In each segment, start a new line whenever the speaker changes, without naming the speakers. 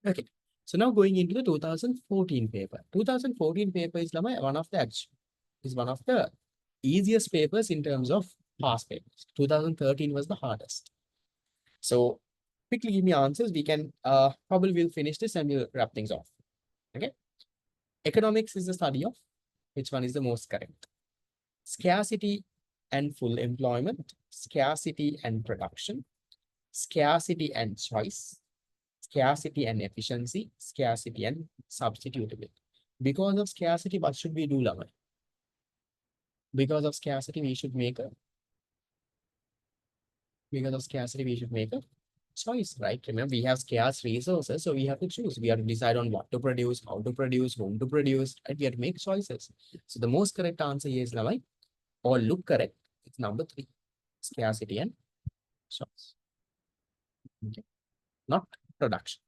Okay. So now going into the 2014 paper. 2014 paper is one of the easiest papers in terms of past papers. 2013 was the hardest. So quickly give me answers. We can probably we'll finish this and we'll wrap things off. Okay. Economics is the study of which one is the most correct. Scarcity and full employment, scarcity and production, scarcity and choice, scarcity and efficiency, scarcity and substitutability. Because of scarcity, what should we do, Lama? Because of scarcity, we should make a because of scarcity, we should make a choice, right? Remember, we have scarce resources, so we have to choose. We have to decide on what to produce, how to produce, whom to produce, right? We have to make choices. So the most correct answer here is Lama, or look correct. It's number 3, scarcity and choice. Okay. Not production.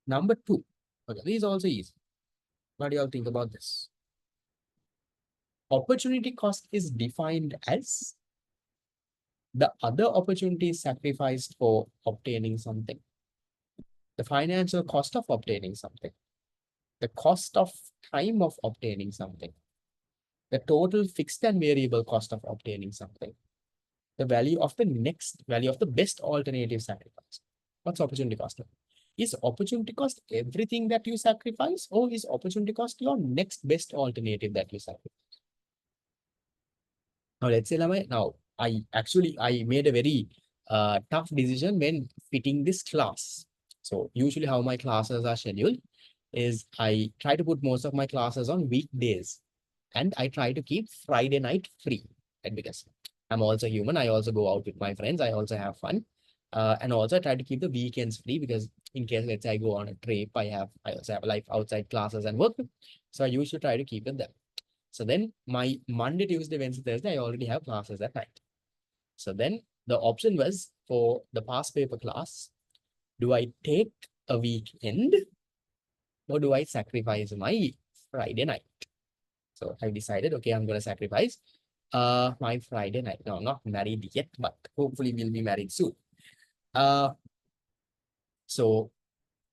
Number 2. Okay, this is also easy. What do you all think about this? Opportunity cost is defined as the other opportunities sacrificed for obtaining something, the financial cost of obtaining something, the cost of time of obtaining something, the total fixed and variable cost of obtaining something, the value of the best alternative sacrifice. What's opportunity cost? Is opportunity cost everything that you sacrifice, or is opportunity cost your next best alternative that you sacrifice? Now, let's say, now I made a very tough decision when fitting this class. So usually how my classes are scheduled is I try to put most of my classes on weekdays and I try to keep Friday night free. Right? Because I'm also human. I also go out with my friends. I also have fun. And also I try to keep the weekends free because in case, let's say I go on a trip, I also have life outside classes and work. So I usually try to keep it there. So then my Monday, Tuesday, Wednesday, Thursday, I already have classes at night. So then the option was for the past paper class, do I take a weekend or do I sacrifice my Friday night? So I decided, okay, I'm going to sacrifice my Friday night. No, I'm not married yet, but hopefully we'll be married soon. Uh, so,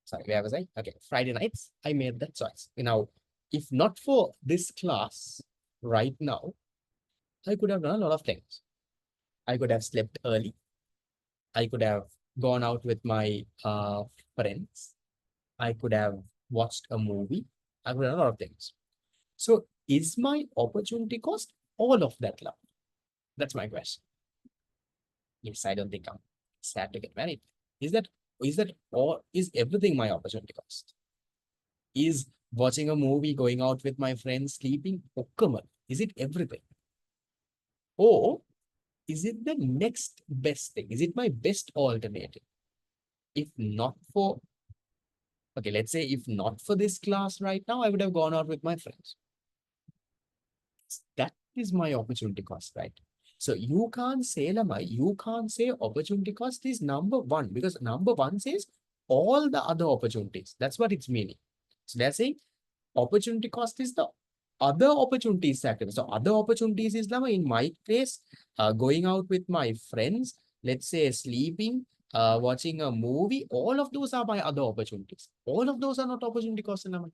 sorry, where was I? Okay, Friday nights, I made that choice. Now, if not for this class right now, I could have done a lot of things. I could have slept early. I could have gone out with my friends. I could have watched a movie. I could have done a lot of things. So is my opportunity cost all of that love? That's my question. Yes, I don't think I'm sad to get married. Is that or is everything my opportunity cost? Is watching a movie, going out with my friends, sleeping, okkamal? Is it everything? Or is it the next best thing? Is it my best alternative? If not for, okay, let's say if not for this class right now, I would have gone out with my friends. That is my opportunity cost, right? So you can't say, Lama, you can't say opportunity cost is number 1 because number 1 says all the other opportunities. That's what it's meaning. So they're saying opportunity cost is the other opportunities sacrifice. So other opportunities is, Lama, in my case, going out with my friends, let's say sleeping, watching a movie, all of those are my other opportunities. All of those are not opportunity cost, Lama.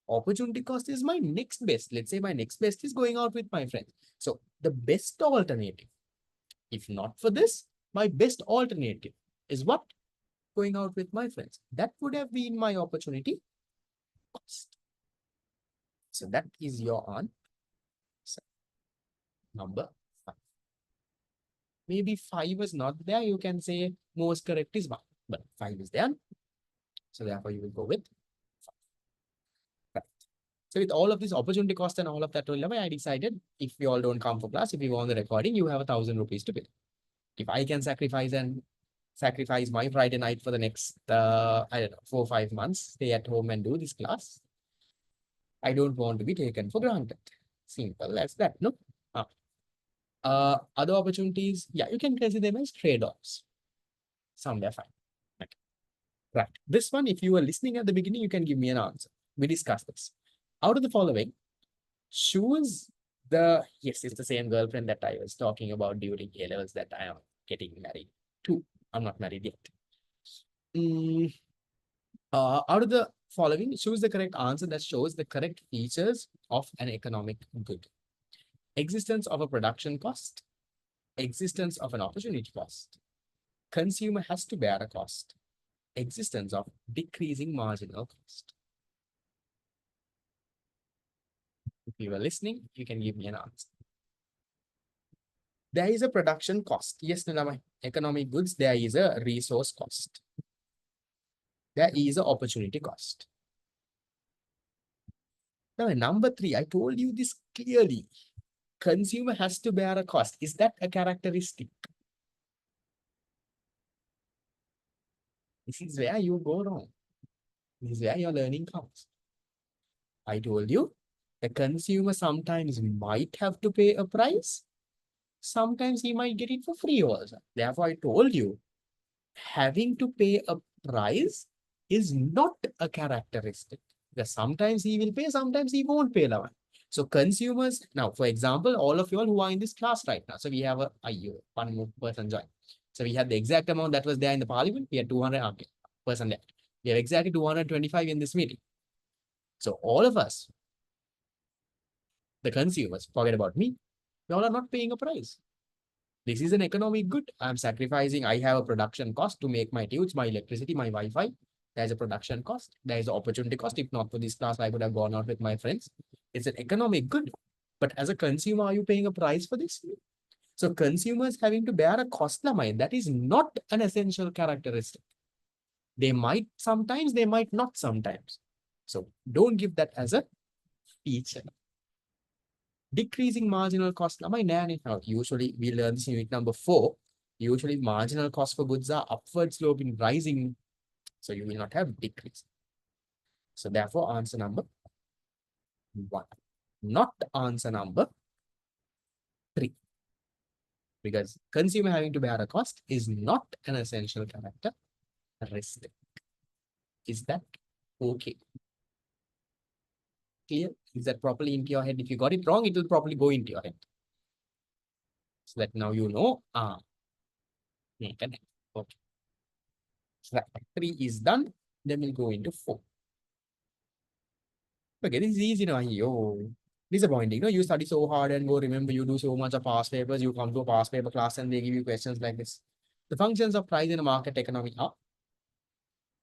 Opportunity cost is my next best. Let's say my next best is going out with my friends. So the best alternative, if not for this, my best alternative is what? Going out with my friends. That would have been my opportunity cost. So that is your answer. Number 5. Maybe 5 is not there. You can say most correct is 1, but 5 is there. So therefore you will go with 5. Right. So with all of this opportunity cost and all of that, I decided if you all don't come for class, if you want the recording, you have 1,000 rupees to pay. If I can sacrifice my Friday night for the next, I don't know, 4 or 5 months, stay at home and do this class, I don't want to be taken for granted. Simple as that, no? Other opportunities, yeah, you can consider them as trade-offs. Somewhere fine. Okay. Right. This one, if you were listening at the beginning, you can give me an answer. We discussed this. Out of the following, choose yes, it's the same girlfriend that I was talking about during A levels that I am getting married to. I'm not married yet. Out of the following, choose the correct answer that shows the correct features of an economic good. Existence of a production cost, existence of an opportunity cost, consumer has to bear a cost, existence of decreasing marginal cost. If you were listening, you can give me an answer. There is a production cost. Yes, Nilama, economic goods, there is a resource cost. There is an opportunity cost. Now, number three, I told you this clearly. Consumer has to bear a cost. Is that a characteristic? This is where you go wrong. This is where your learning comes. I told you the consumer sometimes might have to pay a price. Sometimes he might get it for free also. Therefore, I told you having to pay a price is not a characteristic. Because sometimes he will pay, sometimes he won't pay. So consumers, now, for example, all of you all who are in this class right now. So we have one more person join. So we have the exact amount that was there in the parliament. We had 200 person there. We have exactly 225 in this meeting. So all of us, the consumers, forget about me, we all are not paying a price. This is an economic good. I'm sacrificing. I have a production cost to make my tubes, my electricity, my Wi-Fi. There's a production cost. There is an opportunity cost. If not for this class, I would have gone out with my friends. It's an economic good. But as a consumer, are you paying a price for this? So consumers having to bear a cost, that is not an essential characteristic. They might sometimes, they might not sometimes. So don't give that as a feature. Decreasing marginal cost. Usually we learn this in unit number 4. Usually marginal cost for goods are upward sloping, rising. So you will not have decrease. So therefore answer number 1. Not answer number 3. Because consumer having to bear a cost is not an essential characteristic. Is that okay? Clear? Is that properly into your head? If you got it wrong, it will probably go into your head. So that now you know. Okay. So that 3 is done. Then we'll go into 4. Okay, this is easy now. Disappointing. You study so hard and go remember you do so much of past papers. You come to a past paper class and they give you questions like this. The functions of price in a market economy are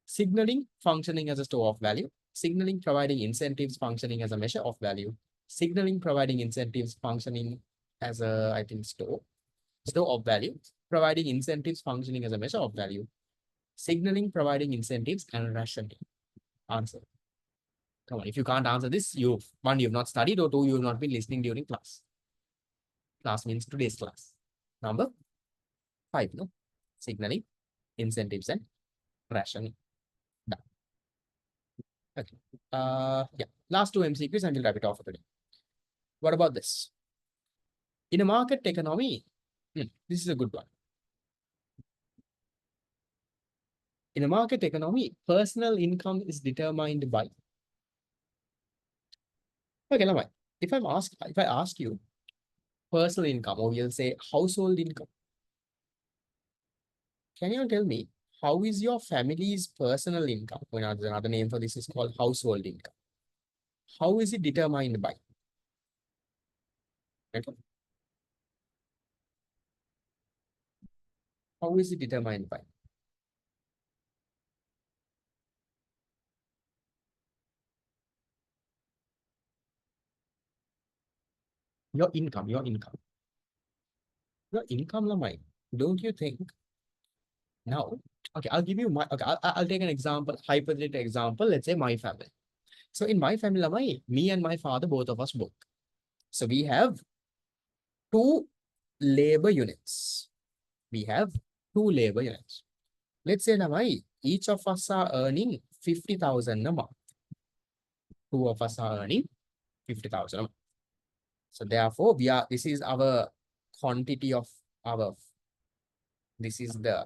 signaling, functioning as a store of value, signaling, providing incentives, functioning as a measure of value, signaling, providing incentives, functioning as a, I think, store of value, providing incentives, functioning as a measure of value, signaling, providing incentives, and rationing. Answer. Come on, if you can't answer this, you've not studied, or 2, you've not been listening during class. Class means today's class. Number 5, no? Signaling, incentives, and rationing. Done. Okay. Yeah. Last 2 MCQs and we'll wrap it off for today. What about this? In a market economy, this is a good one. In a market economy, personal income is determined by. Okay, now if I ask you personal income, or we'll say household income, can you tell me how is your family's personal income? Another name for this is called household income. How is it determined by? Okay. How is it determined by? Your income. Your income, Lamai. Don't you think? Now, okay, I'll give you my, okay, I'll take an example, hypothetical example. Let's say my family. So in my family, Lamai, me and my father, both of us work. So we have 2 labor units. We have 2 labor units. Let's say, Lamai, each of us are earning 50,000 a month. 2 of us are earning 50,000 a month. So therefore, this is our quantity of this is the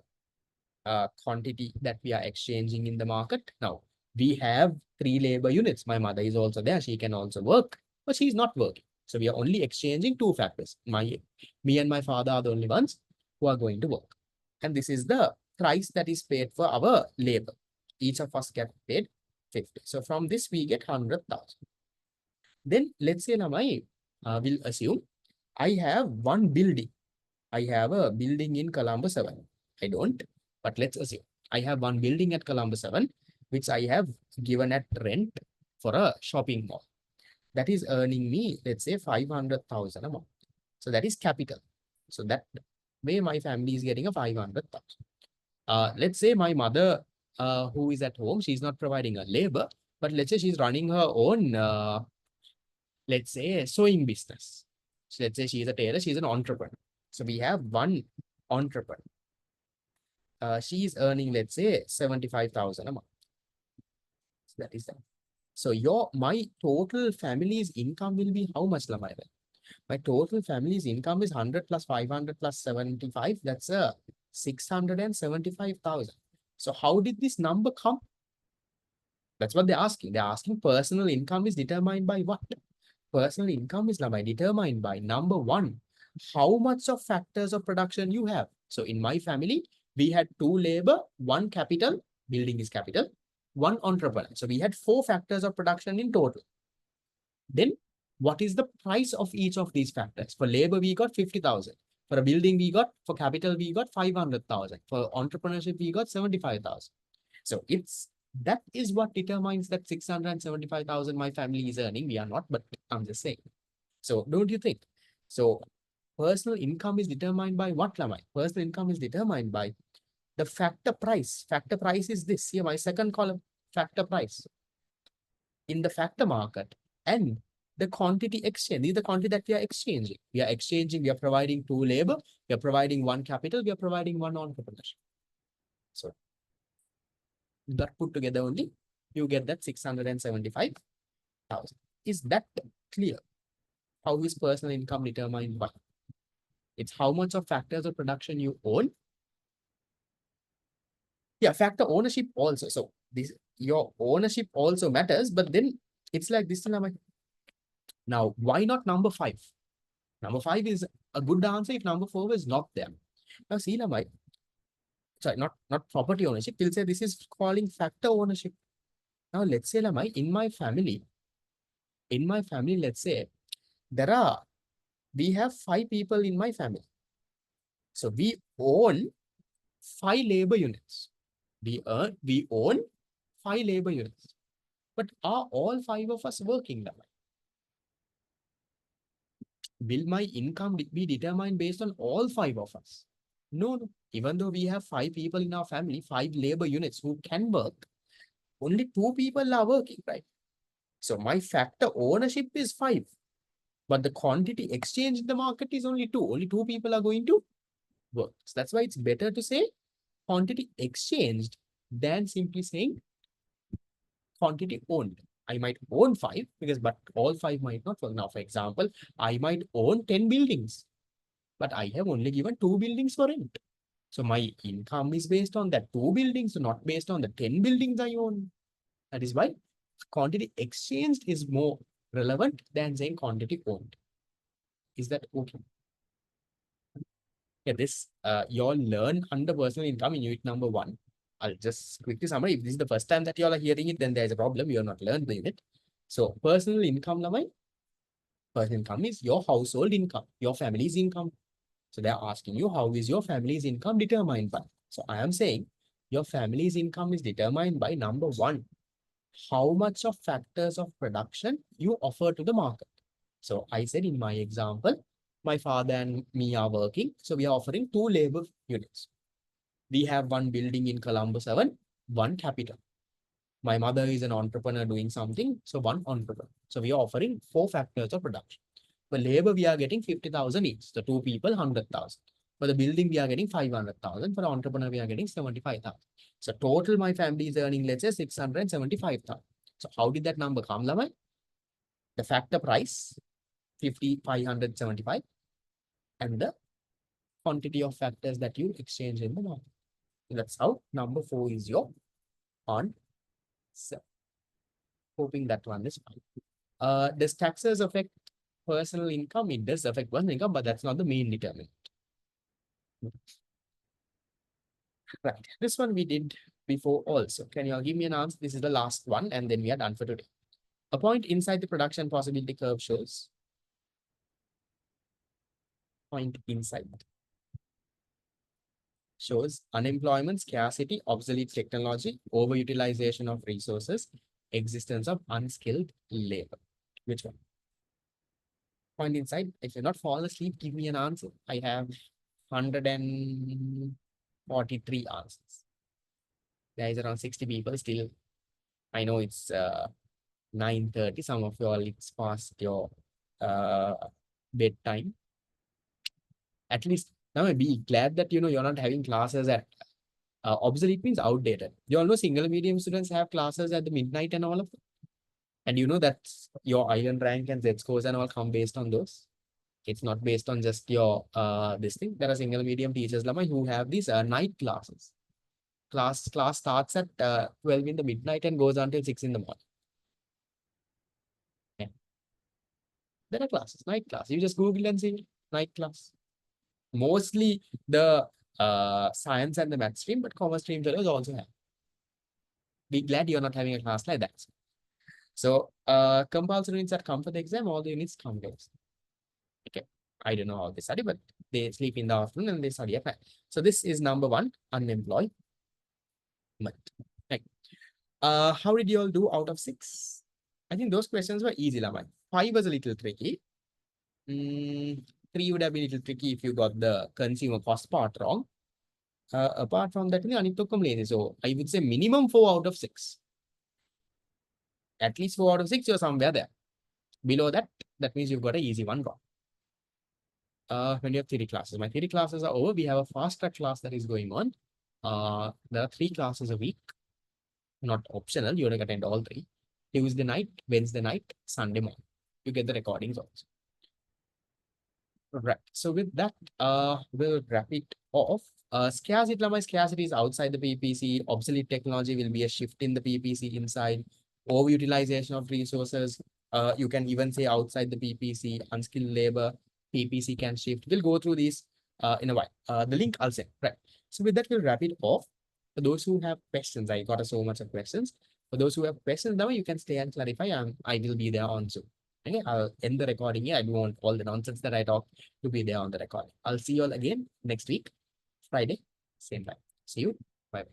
quantity that we are exchanging in the market. Now, we have 3 labor units. My mother is also there. She can also work, but she's not working. So we are only exchanging 2 factors. Me and my father are the only ones who are going to work. And this is the price that is paid for our labor. Each of us get paid 50. So from this, we get 100,000. Then let's say now will assume I have one building. I have a building in Colombo 7. I don't, but let's assume I have one building at Colombo 7, which I have given at rent for a shopping mall. That is earning me, let's say, 500,000 a month. So that is capital. So that way my family is getting a 500,000. Let's say my mother, who is at home, she's not providing a labor, but let's say she's running her own, let's say, sewing business. So let's say she's a tailor, she's an entrepreneur. So we have one entrepreneur. She is earning, let's say, 75,000 a month. So that is that. So my total family's income will be how much, Lamai? My total family's income is 100 plus 500 plus 75. That's a 675,000. So how did this number come? That's what they're asking. They're asking personal income is determined by what? Personal income is determined by number one, how much of factors of production you have. So in my family, we had 2 labor, 1 capital, building is capital, 1 entrepreneur. So we had 4 factors of production in total. Then what is the price of each of these factors? For labor, we got 50,000. For a building, for capital, we got 500,000. For entrepreneurship, we got 75,000. So that is what determines that 675,000 my family is earning. We are not, but I'm just saying. So don't you think? So personal income is determined by what, Lamai? Personal income is determined by the factor price. Factor price is this. Here, my second column, factor price. In the factor market and the quantity exchange. These are the quantity that we are exchanging. We are providing 2 labor, we are providing 1 capital, we are providing 1 entrepreneurship. So that put together only, you get that 675,000. Is that clear? How is personal income determined by? It's how much of factors of production you own. Yeah, factor ownership also. So your ownership also matters, but then it's like this. Now, why not number 5? Number 5 is a good answer if number 4 is not there. Now, see, sorry, not property ownership. We'll say this is calling factor ownership. Now, let's say, in my family, let's say, we have 5 people in my family. So we own 5 labor units. We own 5 labor units. But are all 5 of us working, Will my income be determined based on all 5 of us? No. Even though we have 5 people in our family, 5 labor units who can work, only 2 people are working, right? So my factor ownership is 5. But the quantity exchange in the market is only 2. Only 2 people are going to work. So that's why it's better to say quantity exchanged than simply saying quantity owned. I might own 5 but all 5 might not work. Now, for example, I might own 10 buildings, but I have only given 2 buildings for rent. So my income is based on that 2 buildings, not based on the 10 buildings I own. That is why quantity exchanged is more relevant than saying quantity owned. Is that okay? Yeah, this you all learn under personal income in unit number 1. I'll just quickly summarize. If this is the first time that you all are hearing it, then there's a problem. You have not learned the unit. So personal income, personal income is your household income, your family's income. So they're asking you, how is your family's income determined by? So I am saying your family's income is determined by number 1, how much of factors of production you offer to the market. So I said in my example, my father and me are working. So we are offering 2 labor units. We have 1 building in Colombo 7, 1 capital. My mother is an entrepreneur doing something, so 1 entrepreneur. So we are offering 4 factors of production. For labor, we are getting 50,000 each. The 2 people, 100,000. For the building, we are getting 500,000. For the entrepreneur, we are getting 75,000. So total, my family is earning, let's say, 675,000. So how did that number come, Lamai? The factor price, 50, 575, and the quantity of factors that you exchange in the market. That's how number 4 is your answer. Hoping that one is fine. Does taxes affect personal income? It does affect personal income, but that's not the main determinant. Right. This one we did before also. Can you all give me an answer? This is the last one, and then we are done for today. A point inside the production possibility curve shows point inside shows unemployment, scarcity, obsolete technology, overutilization of resources, existence of unskilled labor. Which one? Point inside. If you're not falling asleep, give me an answer. I have 143 answers. There is around 60 people still. I know it's 9:30. Some of you all, it's past your uh, bedtime. At least now I'd be glad that you're not having classes at obsolete means outdated. You all know single medium students have classes at the midnight and all of that. And you know that your island rank and Z scores and all come based on those. It's not based on just your this thing. There are single medium teachers, Lama, who have these night classes. Class starts at 12 in the midnight and goes until 6 in the morning. Yeah. There are classes, night class. You just Google and see night class. Mostly the science and the math stream, but commerce stream fellows also have. Be glad you're not having a class like that. So compulsory units that come for the exam, all the units come for exam. Okay. I don't know how they study, but they sleep in the afternoon and they study at night. So this is number one, unemployment. Right. How did you all do out of 6? I think those questions were easy, Lama. 5 was a little tricky. 3 would have been a little tricky if you got the consumer cost part wrong. Apart from that, so I would say minimum 4 out of 6. At least 4 out of 6, you're somewhere there. Below that, that means you've got an easy one wrong. When you have theory classes, my theory classes are over. We have a fast track class that is going on. There are 3 classes a week, not optional. You have to attend all 3. Tuesday night, Wednesday night, Sunday morning. You get the recordings also. Right. So with that, we'll wrap it off. Scarcity is outside the PPC. Obsolete technology will be a shift in the PPC inside. Overutilization of resources. You can even say outside the PPC. Unskilled labor. PPC can shift. We'll go through these in a while. The link I'll send. Right. So with that, we'll wrap it off. For those who have questions, I got so much of questions. For those who have questions now, you can stay and clarify, and I will be there on Zoom. Okay, I'll end the recording here. I don't want all the nonsense that I talk to be there on the recording. I'll see you all again next week, Friday, same time. See you. Bye.